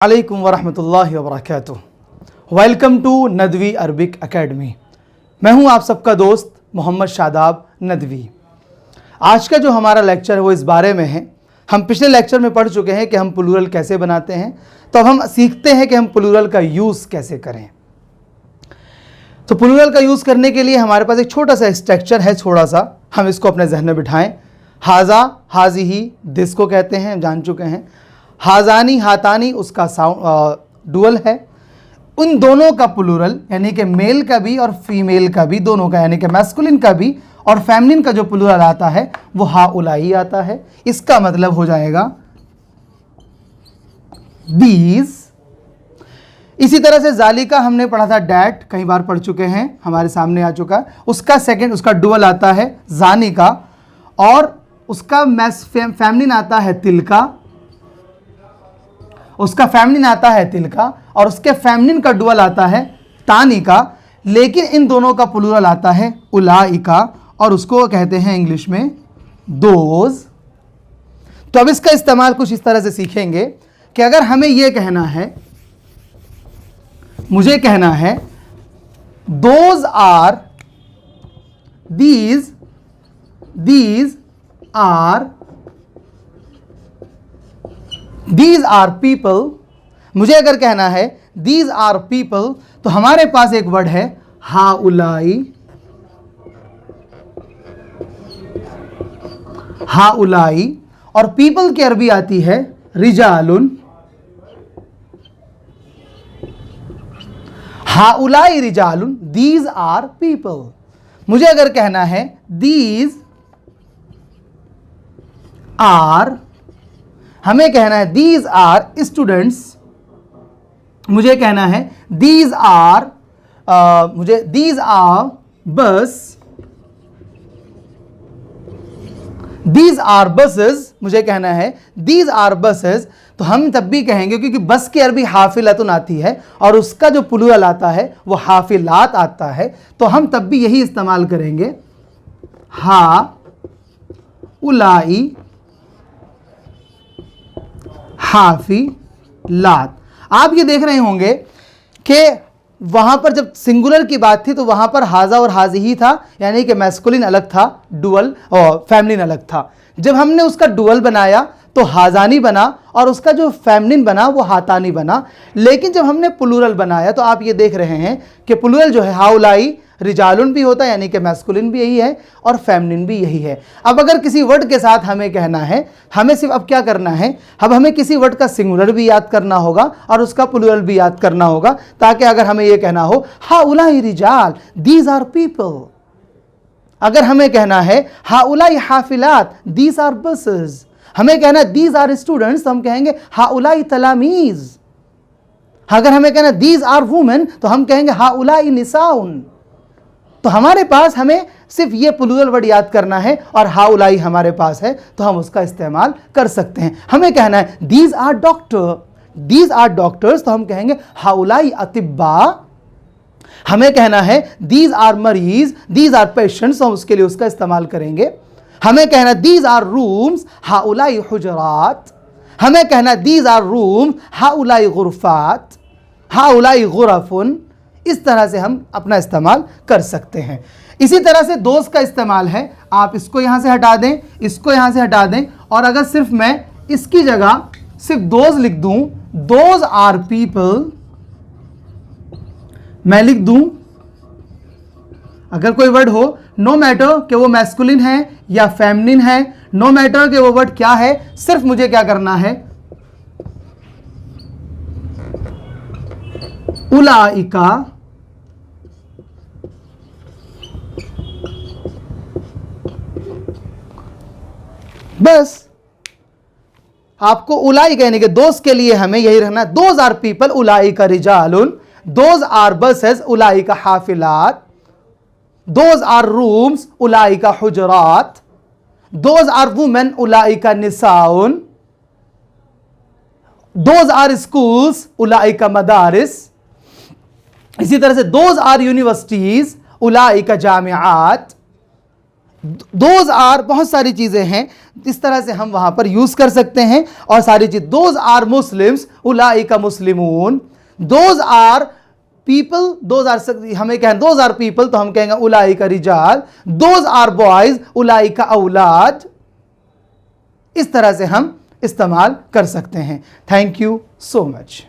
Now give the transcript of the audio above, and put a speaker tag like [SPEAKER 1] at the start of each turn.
[SPEAKER 1] अलैकुम वरहमतुल्लाहि वबरकातुहू। Welcome to Nadwi Arabic academy. मैं हूं आप सबका दोस्त मोहम्मद शादाब नदवी। आज का जो हमारा लेक्चर है वो इस बारे में है, हम पिछले लेक्चर में पढ़ चुके हैं कि हम प्लूरल कैसे बनाते हैं, तो अब हम सीखते हैं कि हम प्लूरल का यूज़ कैसे करें। तो प्लूरल का यूज़ करने के लिए हमारे पास एक छोटा सा स्ट्रक्चर है, थोड़ा सा हम इसको अपने जहन में बिठाएं। हाजा हाजिही दिस को कहते हैं, जान चुके हैं। हाजानी हातानी उसका साउंड डुअल है। उन दोनों का प्लूरल यानी कि मेल का भी और फीमेल का भी, दोनों का यानी कि मैस्कुलिन का भी और फेमिनिन का जो प्लूरल आता है वो हाउलाई आता है। इसका मतलब हो जाएगा दीज। इसी तरह से जालिका हमने पढ़ा था, डैट कई बार पढ़ चुके हैं, हमारे सामने आ चुका है। उसका सेकंड उसका डुअल आता है जानिका, और उसका फेमिनिन आता है तिलका, उसका फेमिनिन आता है तिलका, और उसके फेमिनिन का डुअल आता है तानिका। लेकिन इन दोनों का प्लूरल आता है उलाइका, और उसको कहते हैं इंग्लिश में दोज। तो अब इसका इस्तेमाल कुछ इस तरह से सीखेंगे कि अगर हमें यह कहना है, मुझे कहना है those are, these are people, मुझे अगर कहना है दीज आर पीपल, तो हमारे पास एक वर्ड है हाउलाई। हाउलाई, और पीपल की अरबी आती है रिजालुन। हाउलाई रिजालुन, दीज आर पीपल। मुझे अगर कहना है दीज आर, हमें कहना है दीज आर स्टूडेंट्स, मुझे कहना है दीज आर बस, दीज आर बसेस, मुझे कहना है दीज आर बसेस। तो हम तब भी कहेंगे, क्योंकि बस की अरबी हाफिलतुन आती है और उसका जो प्लूरल आता है वो हाफिलात आता है, तो हम तब भी यही इस्तेमाल करेंगे हा उलाई हाफी लात। आप ये देख रहे होंगे कि वहां पर जब सिंगुलर की बात थी तो वहां पर हाजा और हाजी ही था, यानी कि मैस्कुलिन अलग था, डुअल और फेमिनिन अलग था। जब हमने उसका डुअल बनाया तो हाजानी बना और उसका जो फेमिनिन बना वो हातानी बना। लेकिन जब हमने प्लूरल बनाया तो आप ये देख रहे हैं कि प्लूरल जो है हाउलाई रिजालुन भी होता है, यानी कि मैस्कुलिन भी यही है और फेमिनिन भी यही है। अब अगर किसी वर्ड के साथ हमें कहना है, हमें सिर्फ अब क्या करना है, अब हमें किसी वर्ड का सिंगुलर भी याद करना होगा और उसका प्लूरल भी याद करना होगा, ताकि अगर हमें यह कहना हो हाउलाई रिजाल, दीज आर पीपल। अगर हमें कहना है हाउलाई हाफिलात, दीज आर बसेस। हमें कहना है दीज आर स्टूडेंट्स, तो हम कहेंगे हाउलाई तलामीज। अगर हमें कहना दीज आर वुमेन, तो हम कहेंगे हाउलाई निसाउन। तो हमारे पास हमें सिर्फ ये प्लूरल वर्ड याद करना है और हाउलाई हमारे पास है तो हम उसका इस्तेमाल कर सकते हैं। हमें कहना है these are doctor, these are doctors, तो हम कहेंगे हाउलाई अतिब्बा। हमें कहना है दीज आर मरीज, दीज आर पेशेंट्स, हम उसके लिए उसका इस्तेमाल करेंगे। हमें कहना दीज आर रूम्स, हाउलाई हुजरात। हमें कहना दीज आर रूम, हाउलाई गुरफात, हाउलाई गुरफुन। इस तरह से हम अपना इस्तेमाल कर सकते हैं। इसी तरह से दोस्त का इस्तेमाल है, आप इसको यहां से हटा दें, इसको यहां से हटा दें, और अगर सिर्फ मैं इसकी जगह सिर्फ दोज लिख दूं, दोज आर पीपल, मैं लिख दूं। अगर कोई वर्ड हो, नो मैटर कि वो मैस्कुलिन है या फेमिनिन है, नो मैटर कि वो वर्ड क्या है, सिर्फ मुझे क्या करना है उलाइका, बस आपको उलाई कहने के दोस्त के लिए हमें यही रखना है। दोज आर पीपल उलाइका रिजालुन, दोज आर बसेस उलाइका हाफिलात, दोज आर रूम्स उलाइका हुजरात, दोज आर वुमेन उलाइका निसाउन, दोज आर स्कूल्स उलाइका मदारिस। इसी तरह से दोज आर यूनिवर्सिटीज उलाइका जामिआत। दोज आर, बहुत सारी चीज़ें हैं इस तरह से हम वहाँ पर यूज़ कर सकते हैं। और सारी चीज़, दोज आर मुस्लिम्स उलाइका मुस्लिमून, those are people, those are, हमें कहें दोज आर पीपल तो हम कहेंगे उलाइका रिजाल, दोज आर बॉयज उलाइका औलाद। इस तरह से हम इस्तेमाल कर सकते हैं। Thank you so much.